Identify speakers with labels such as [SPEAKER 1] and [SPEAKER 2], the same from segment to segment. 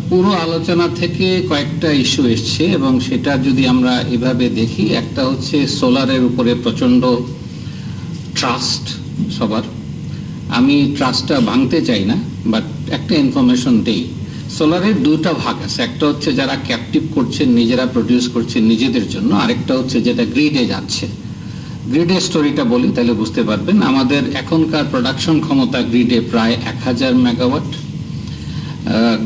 [SPEAKER 1] পুরো আলোচনা থেকে কয়েকটা ইস্যু এসছে এবং সেটা যদি আমরা এভাবে দেখি, একটা হচ্ছে সোলারের উপরে প্রচণ্ড ট্রাস্ট সবার। আমি ট্রাস্টটা ভাঙতে চাই না, বাট একটা ইনফরমেশন দেই। সোলারের দুটা ভাগ আছে, একটা হচ্ছে যারা ক্যাপটিভ করছেন, নিজেরা প্রডিউস করছেন নিজেদের জন্য, আরেকটা হচ্ছে যেটা গ্রিডে যাচ্ছে। গ্রিডের স্টোরিটা বলি তাহলে বুঝতে পারবেন। আমাদের এখনকার প্রোডাকশন ক্ষমতা গ্রিডে প্রায় 1000 মেগাওয়াট।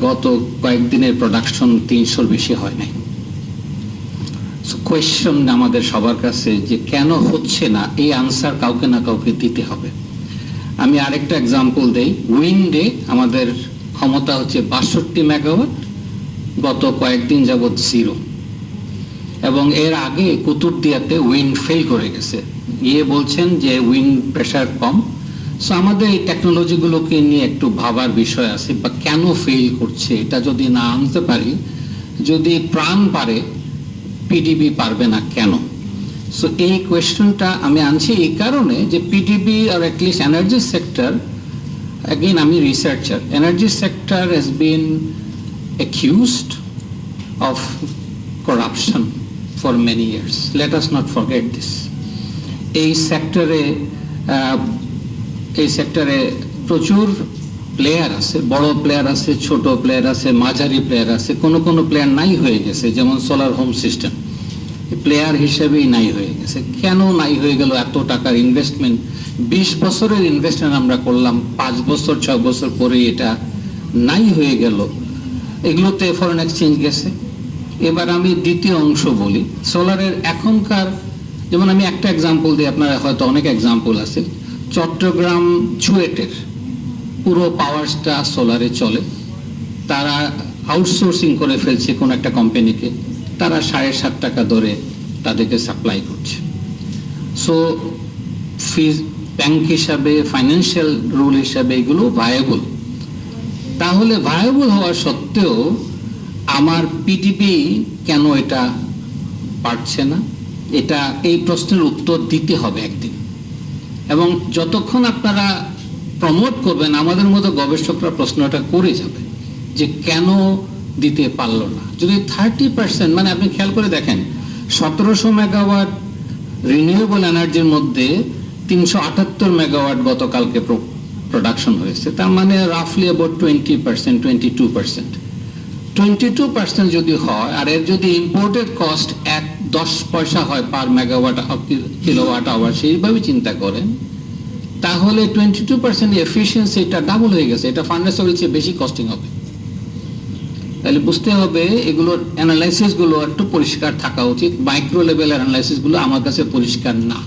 [SPEAKER 1] গত কয়েকদিনের প্রোডাকশন 300-র বেশি হয় নাই। কোয়েশ্চন আমাদের সবার কাছে যে কেন হচ্ছে না, এই আনসার কাউকে না কাউকে দিতে হবে। আমি আরেকটা এক্সাম্পল দেই। উইন্ডে আমাদের ক্ষমতা হচ্ছে 62 মেগাওয়াট, গত কয়েকদিন যাবৎ 0। এবং এর আগে কুতুবদিয়াতে উইন্ড ফেল করে গেছে, বলছেন যে উইন্ড প্রেশার কম। সো আমাদের এই টেকনোলজিগুলোকে নিয়ে একটু ভাবার বিষয় আছে, বা কেন ফেল করছে এটা যদি না আনতে পারি, যদি প্রাণ পারে পিডিবি পারবে না কেন? সো এই কোয়েশ্চনটা আমি আনছি এই কারণে যে পিডিবি আর অ্যাটলিস্ট এনার্জি সেক্টর, again আমি researcher, energy sector has been accused of corruption for many years. Let us not forget this. এই সেক্টরে প্রচুর প্লেয়ার আছে, বড় প্লেয়ার আছে, ছোট প্লেয়ার আছে, মাঝারি প্লেয়ার আছে, কোনো প্লেয়ার নাই হয়ে গেছে। যেমন সোলার হোম সিস্টেম প্লেয়ার হিসেবেই নাই হয়ে গেছে। কেন নাই হয়ে গেল? এত টাকার ইনভেস্টমেন্ট, 20 বছরের ইনভেস্টমেন্ট আমরা করলাম, 5 বছর 6 বছর পরে এটা নাই হয়ে গেল। এগুলোতে ফরেন এক্সচেঞ্জ গেছে। এবার আমি দ্বিতীয় অংশ বলি সোলারের এখনকার। যেমন আমি একটা এক্সাম্পল দিই, আপনারা হয়তো অনেক এক্সাম্পল আছে। চট্টগ্রাম চুয়েটের পুরো পাওয়ারটা সোলারে চলে। তারা আউটসোর্সিং করে ফেলছে কোন একটা কোম্পানিকে, তারা 7.5 টাকা ধরে তাদেরকে সাপ্লাই করছে। সো ফিজ ব্যাংক হিসাবে, ফাইন্যান্সিয়াল রুল হিসাবে এগুলো ভায়াবল। তাহলে ভায়াবল হওয়া সত্ত্বেও আমার পিডিবি কেন এটা পারছে না? এটা এই প্রশ্নের উত্তর দিতে হবে একদিন। এবং যতক্ষণ আপনারা প্রমোট করবেন, আমাদের মতো গবেষকরা প্রশ্নটা করে যাবে যে কেন দিতে পারলো না। যদি 30%, মানে আপনি খেয়াল করে দেখেন, 1700 মেগাওয়াট রিনিউয়েবল এনার্জির মধ্যে 378 মেগাওয়াট গতকালকে প্রোডাকশন হয়েছে। তার মানে রাফলি অ্যাবাউট 20%, 22% যদি হয়, আর এর যদি ইম্পোর্টেড কস্ট 10 পয়সা হয় পার মেগাওয়াট কিলোওয়াট আওয়ার, সেইভাবে চিন্তা করেন, তাহলে 22% এফিসিয়েন্সিটা ডাবল হয়ে গেছে। এটা ফার্নেস অয়েল চেয়ে বেশি কস্টিং হবে। তাহলে বুঝতে হবে এগুলোর অ্যানালাইসিসগুলো একটু পরিষ্কার থাকা উচিত। মাইক্রো লেভেল অ্যানালাইসিসগুলো আমার কাছে পরিষ্কার না।